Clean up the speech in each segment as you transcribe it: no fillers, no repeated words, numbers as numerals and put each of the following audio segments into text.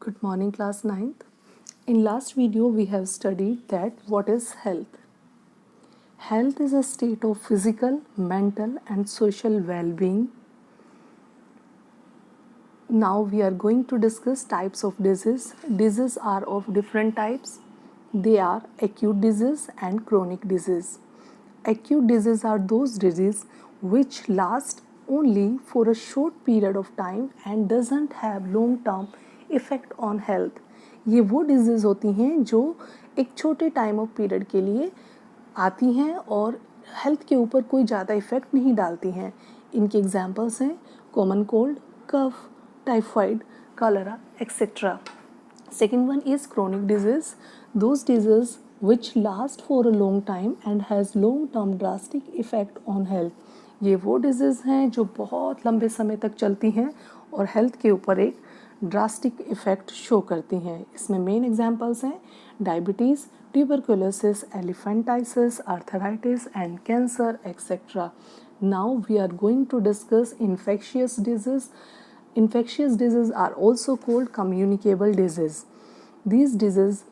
Good morning, class 9th. In last video we have studied that what is health. Health is a state of physical, mental and social well-being. Now we are going to discuss types of disease. Diseases are of different types. They are acute disease and chronic disease. Acute disease are those diseases which last only for a short period of time and doesn't have long term effect on health. ये वो disease होती हैं जो एक छोटे time of period के लिए आती हैं और हेल्थ के ऊपर कोई ज़्यादा इफ़ेक्ट नहीं डालती हैं. इनके एग्जांपल्स हैं common cold, cough, typhoid, cholera, etc. Second one is chronic disease. Those diseases which last for a long time and has long term drastic effect on health. ये वो डिजीज़ हैं जो बहुत लंबे समय तक चलती हैं और हेल्थ के ऊपर एक ड्रास्टिक इफेक्ट शो करती हैं. इसमें मेन एग्जांपल्स हैं diabetes, tuberculosis, elephantiasis, arthritis and cancer etcetera. Now we are going to discuss infectious diseases. Infectious diseases are also called communicable disease. These diseases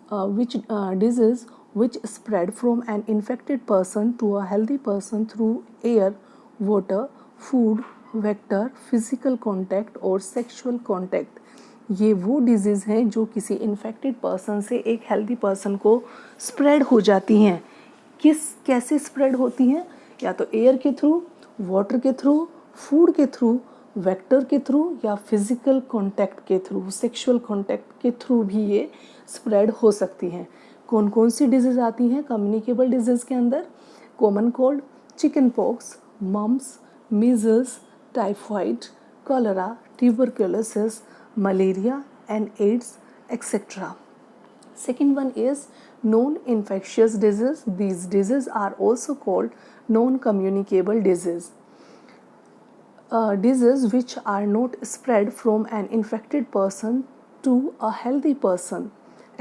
which spread from an infected person to a healthy person through air, water, food, vector, physical contact और sexual contact. ये वो disease हैं जो किसी infected person से एक healthy person को spread हो जाती हैं. कैसे स्प्रेड होती हैं? या तो एयर के थ्रू, वाटर के थ्रू, फूड के थ्रू, वेक्टर के थ्रू या फिज़िकल कांटेक्ट के थ्रू, सेक्सुअल कांटेक्ट के थ्रू भी ये स्प्रेड हो सकती हैं. कौन कौन सी डिजीज़ आती हैं कम्युनिकेबल डिजीज़ के अंदर? Common cold, chicken pox, mumps, measles, typhoid, cholera, tuberculosis, malaria and AIDS, etc. Second one is non-infectious disease. These diseases are also called non-communicable disease. Diseases which are not spread from an infected person to a healthy person.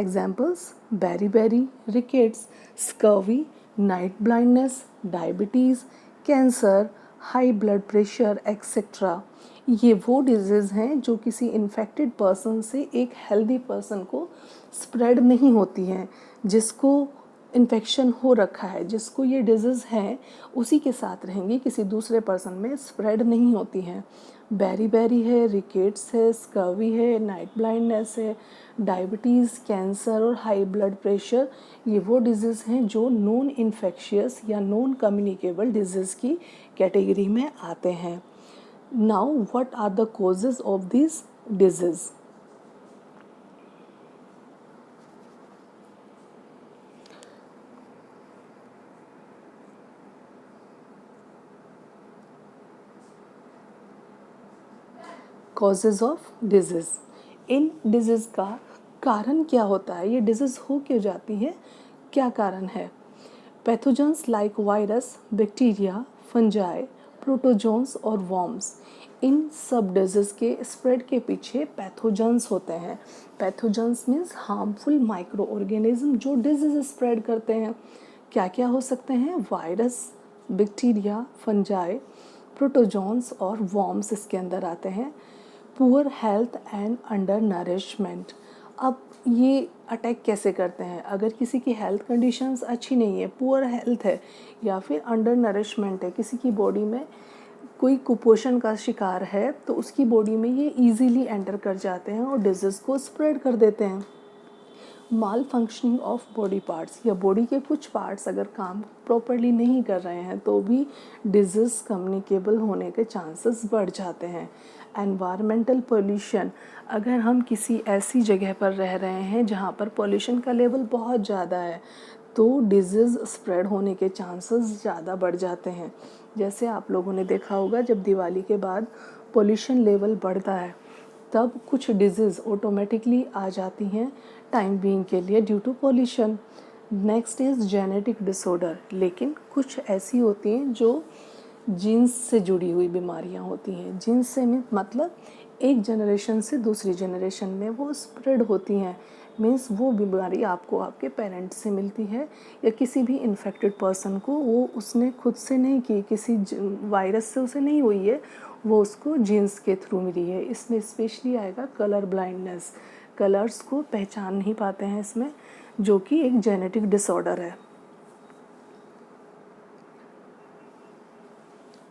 Examples: beriberi, rickets, scurvy, night blindness, diabetes, cancer, high blood pressure, etc. ये वो disease हैं जो किसी infected person से एक healthy person को spread नहीं होती हैं. जिसको इन्फेक्शन हो रखा है, जिसको ये डिजीज़ है, उसी के साथ रहेंगी, किसी दूसरे पर्सन में स्प्रेड नहीं होती हैं. बेरी है, रिकेट्स है, स्कर्वी है, नाइट ब्लाइंडनेस है, डायबिटीज़, कैंसर और हाई ब्लड प्रेशर, ये वो डिजीज़ हैं जो नॉन इन्फेक्शियस या नॉन कम्युनिकेबल डिजीज़ की कैटेगरी में आते हैं. Now, what are the causes of these diseases? Causes of disease. In disease का कारण क्या होता है? ये डिजीज़ हो क्यों जाती है? क्या कारण है? Pathogens like virus, bacteria, fungi, protozoans और वॉर्म्स. इन सब डिजीज़ के स्प्रेड के पीछे पैथोजेंस होते हैं. Pathogens means harmful micro organism जो डिजीज़ स्प्रेड करते हैं. क्या क्या हो सकते हैं? वायरस, बैक्टीरिया, फंजाई, प्रोटोजोन्स और वॉर्म्स इसके अंदर आते हैं. Poor health and under nourishment. अब ये अटैक कैसे करते हैं? अगर किसी की हेल्थ कंडीशंस अच्छी नहीं है, पुअर हेल्थ है या फिर अंडर नरिशमेंट है, किसी की बॉडी में कोई कुपोषण का शिकार है, तो उसकी बॉडी में ये इजीली एंटर कर जाते हैं और डिजीज़ को स्प्रेड कर देते हैं. माल फंक्शनिंग ऑफ बॉडी पार्ट्स, या बॉडी के कुछ पार्ट्स अगर काम प्रॉपरली नहीं कर रहे हैं तो भी डिजीज़ कम्युनिकेबल होने के चांसेस बढ़ जाते हैं. एनवायरमेंटल पोल्यूशन, अगर हम किसी ऐसी जगह पर रह रहे हैं जहाँ पर पोल्यूशन का लेवल बहुत ज़्यादा है तो डिजीज़ स्प्रेड होने के चांसेस ज़्यादा बढ़ जाते हैं. जैसे आप लोगों ने देखा होगा जब दिवाली के बाद पोल्यूशन लेवल बढ़ता है तब कुछ डिजीज़ ऑटोमेटिकली आ जाती हैं टाइम बीइंग के लिए due to pollution. Next is genetic disorder. लेकिन कुछ ऐसी होती हैं जो जीन्स से जुड़ी हुई बीमारियां होती हैं. जीन्स से मतलब एक जनरेशन से दूसरी जनरेशन में वो स्प्रेड होती हैं. मीन्स वो बीमारी आपको आपके पेरेंट्स से मिलती है या किसी भी इन्फेक्टेड पर्सन को वो उसने खुद से नहीं की, किसी वायरस से उसे नहीं हुई है, वो उसको जीन्स के थ्रू मिली है. इसमें स्पेशली आएगा कलर ब्लाइंडनेस. कलर्स को पहचान नहीं पाते हैं इसमें, जो कि एक जेनेटिक डिसऑर्डर है।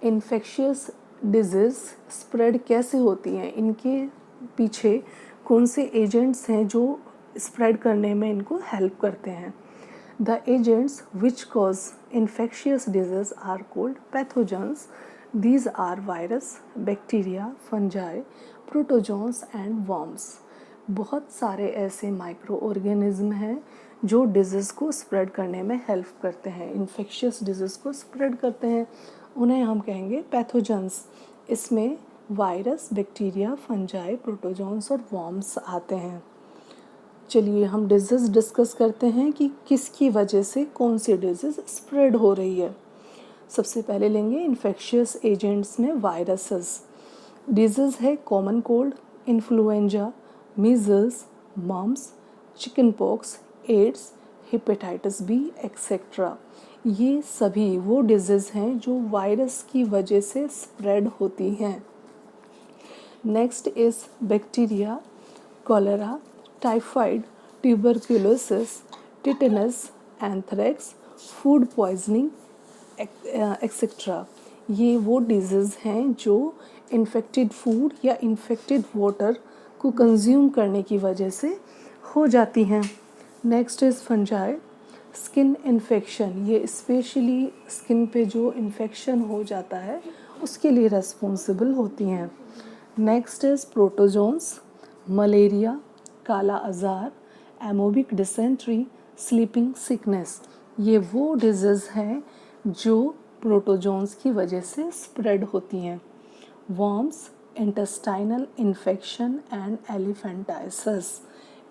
इन्फेक्शियस डिजीज़ स्प्रेड कैसे होती हैं, इनके पीछे कौन से एजेंट्स हैं जो स्प्रेड करने में इनको हेल्प करते हैं। The agents which cause infectious disease are called pathogens. These are virus, bacteria, fungi, protozoans and worms. बहुत सारे ऐसे माइक्रो ऑर्गेनिज्म हैं जो डिजीज़ को स्प्रेड करने में हेल्प करते हैं, इन्फेक्शियस डिजीज़ को स्प्रेड करते हैं, उन्हें हम कहेंगे पैथोजेंस। इसमें वायरस, बैक्टीरिया, फंजाई, प्रोटोजोन्स और वर्म्स आते हैं। चलिए हम डिजीज़ डिस्कस करते हैं कि किसकी वजह से कौन सी डिजीज़ स्प्रेड हो रही है। सबसे पहले लेंगे इन्फेक्शियस एजेंट्स में वायरसेस। डिजीज़ है common cold, influenza, measles, mumps, chicken pox, AIDS, hepatitis B etcetera. ये सभी वो डिजीज़ हैं जो वायरस की वजह से स्प्रेड होती हैं। Next is bacteria, cholera, typhoid, tuberculosis, tetanus, anthrax, food poisoning etcetera. ये वो डिजीज़ हैं जो इन्फेक्टेड फूड या इन्फेक्टेड वाटर को कंज्यूम करने की वजह से हो जाती हैं। Next is fungi, skin infection. ये स्पेशली स्किन पे जो इन्फेक्शन हो जाता है उसके लिए रेस्पॉन्सिबल होती हैं। नेक्स्ट इज़ प्रोटोजोन्स, मलेरिया, काला azar, amoebic dysentery, sleeping sickness. ये वो डिजीज़ हैं जो प्रोटोजोन्स की वजह से स्प्रेड होती हैं। Worms, intestinal infection and elephantiasis.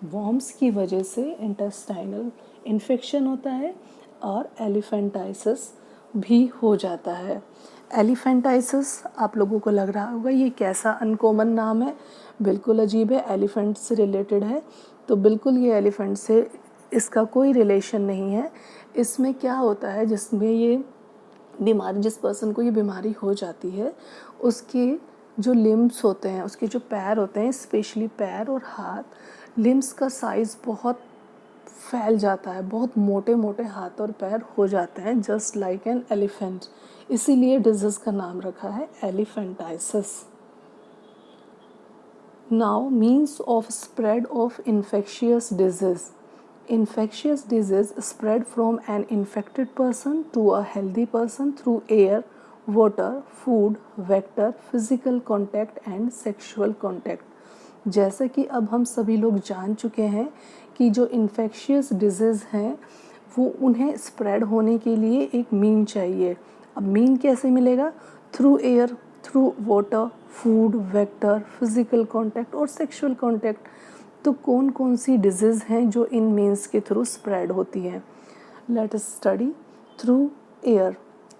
Worms की वजह से इंटेस्टाइनल इन्फेक्शन होता है और एलिफेंटाइसिस भी हो जाता है। एलिफेंटाइसिस आप लोगों को लग रहा होगा ये कैसा अनकॉमन नाम है, बिल्कुल अजीब है, एलिफेंट से रिलेटेड है। तो बिल्कुल ये एलिफेंट से इसका कोई रिलेशन नहीं है। इसमें क्या होता है, जिसमें ये बीमारी, जिस पर्सन को ये बीमारी हो जाती है उसके जो लिम्स होते हैं, उसके जो पैर होते हैं, स्पेशली पैर और हाथ, लिम्स का साइज़ बहुत फैल जाता है, बहुत मोटे मोटे हाथ और पैर हो जाते हैं, जस्ट लाइक एन एलिफेंट। इसीलिए डिजीज़ का नाम रखा है elephantiasis. Now means of spread of infectious diseases. Infectious disease spread from an infected person to a healthy person through air, water, food, vector, physical contact and sexual contact. जैसे कि अब हम सभी लोग जान चुके हैं कि जो इन्फेक्शियस डिजीज़ हैं वो उन्हें स्प्रेड होने के लिए एक मीन चाहिए। अब मीन कैसे मिलेगा? Through air, through water, food, vector, physical contact और सेक्सुअल कांटेक्ट। तो कौन कौन सी डिजीज़ हैं जो इन मीन्स के थ्रू स्प्रेड होती हैं? Let us study. Through air,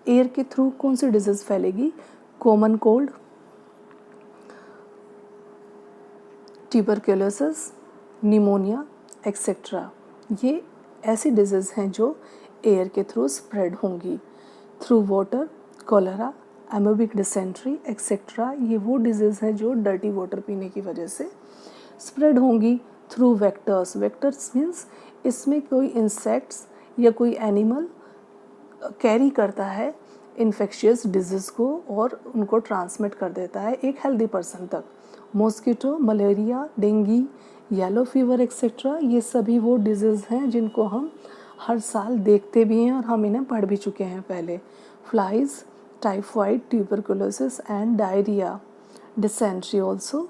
air के थ्रू कौन सी डिजीज़ फैलेगी? Common cold, tuberculosis, pneumonia etcetera. ये ऐसी डिजीज़ हैं जो एयर के थ्रू स्प्रेड होंगी। Through water, cholera, amoebic dysentery etcetera. ये वो डिजीज़ हैं जो डर्टी वाटर पीने की वजह से स्प्रेड होंगी। थ्रू वेक्टर्स, वेक्टर्स मीन्स इसमें कोई इंसेक्ट्स या कोई एनिमल कैरी करता है इन्फेक्शियस डिजीज़ को और उनको ट्रांसमिट कर देता है एक हेल्दी पर्सन तक। Mosquito, malaria, dengue, yellow fever etcetera, ये सभी वो डिजीज़ हैं जिनको हम हर साल देखते भी हैं और हम इन्हें पढ़ भी चुके हैं पहले। Flies, typhoid, tuberculosis and diarrhoea, dysentery also.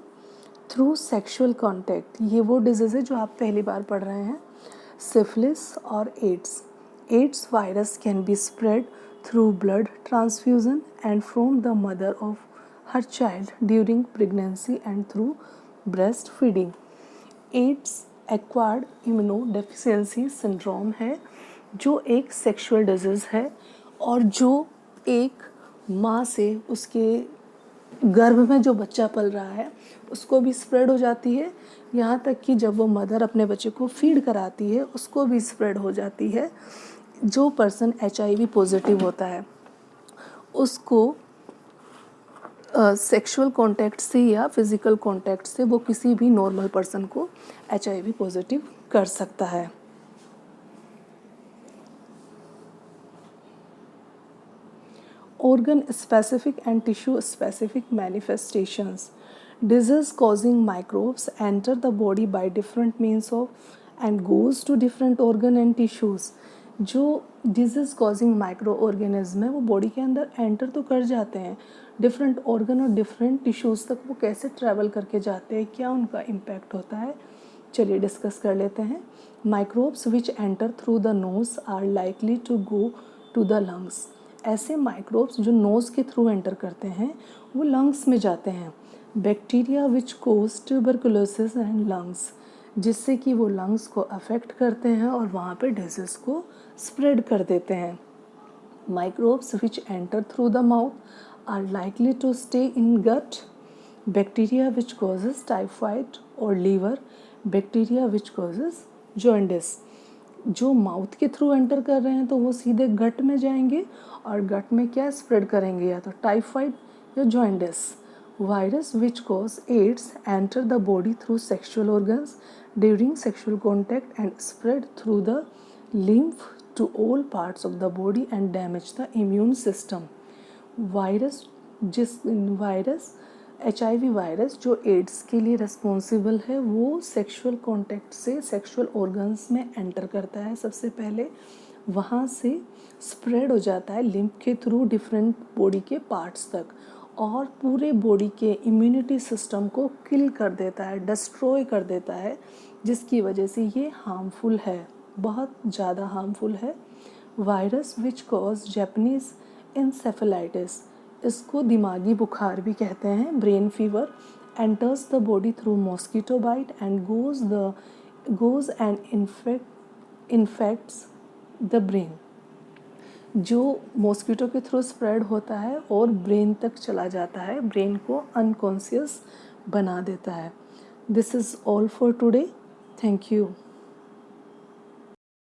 Through sexual contact, ये वो डिजीज़ है जो आप पहली बार पढ़ रहे हैं। सिफिलिस और AIDS, AIDS virus can be spread through blood transfusion and from the mother of her child during pregnancy and through breast feeding. AIDS acquired immunodeficiency syndrome है जो एक सेक्सुअल डिजीज़ है और जो एक माँ से उसके गर्भ में जो बच्चा पल रहा है उसको भी स्प्रेड हो जाती है, यहाँ तक कि जब वो मदर अपने बच्चे को फीड कराती है उसको भी स्प्रेड हो जाती है। जो पर्सन HIV पॉजिटिव होता है उसको सेक्सुअल कांटेक्ट से या फिजिकल कांटेक्ट से वो किसी भी नॉर्मल पर्सन को HIV पॉजिटिव कर सकता है। Organ specific and tissue specific manifestations. Disease causing microbes enter the body by different means of and goes to different organ and tissues. जो डिजीज़ कॉजिंग माइक्रो ऑर्गेनिज्म है वो body के अंदर enter तो कर जाते हैं, डिफरेंट ऑर्गन और डिफरेंट टिश्यूज़ तक वो कैसे ट्रैवल करके जाते हैं, क्या उनका इम्पैक्ट होता है, चलिए डिस्कस कर लेते हैं। Microbes which enter through the nose are likely to go to the lungs. ऐसे माइक्रोब्स जो नोज़ के थ्रू एंटर करते हैं वो लंग्स में जाते हैं। Bacteria which cause tuberculosis and lungs, जिससे कि वो लंग्स को अफेक्ट करते हैं और वहाँ पे डिजीज़ को स्प्रेड कर देते हैं। Microbes which enter through the mouth are likely to stay in gut. Bacteria which causes typhoid और liver. Bacteria which causes jaundice. जो माउथ के थ्रू एंटर कर रहे हैं तो वो सीधे गट में जाएंगे और गट में क्या स्प्रेड करेंगे, या तो टाइफाइड या jaundice. Virus which cause AIDS enter the body through sexual organs during sexual contact and spread through the lymph to all parts of the body and damage the immune system. Virus HIV virus जो ads के लिए responsible है वो sexual contact से sexual organs में enter करता है सबसे पहले, वहाँ से स्प्रेड हो जाता है लिम्फ के थ्रू डिफरेंट बॉडी के पार्ट्स तक और पूरे बॉडी के इम्यूनिटी सिस्टम को किल कर देता है, डिस्ट्रॉय कर देता है, जिसकी वजह से ये हार्मफुल है, बहुत ज़्यादा हार्मफुल है। Virus which cause Japanese encephalitis, इसको दिमागी बुखार भी कहते हैं, brain fever, enters the body through mosquito bite and goes and infects the brain. जो मॉस्किटो के थ्रू स्प्रेड होता है और ब्रेन तक चला जाता है, ब्रेन को अनकॉन्शियस बना देता है। This is all for today, thank you.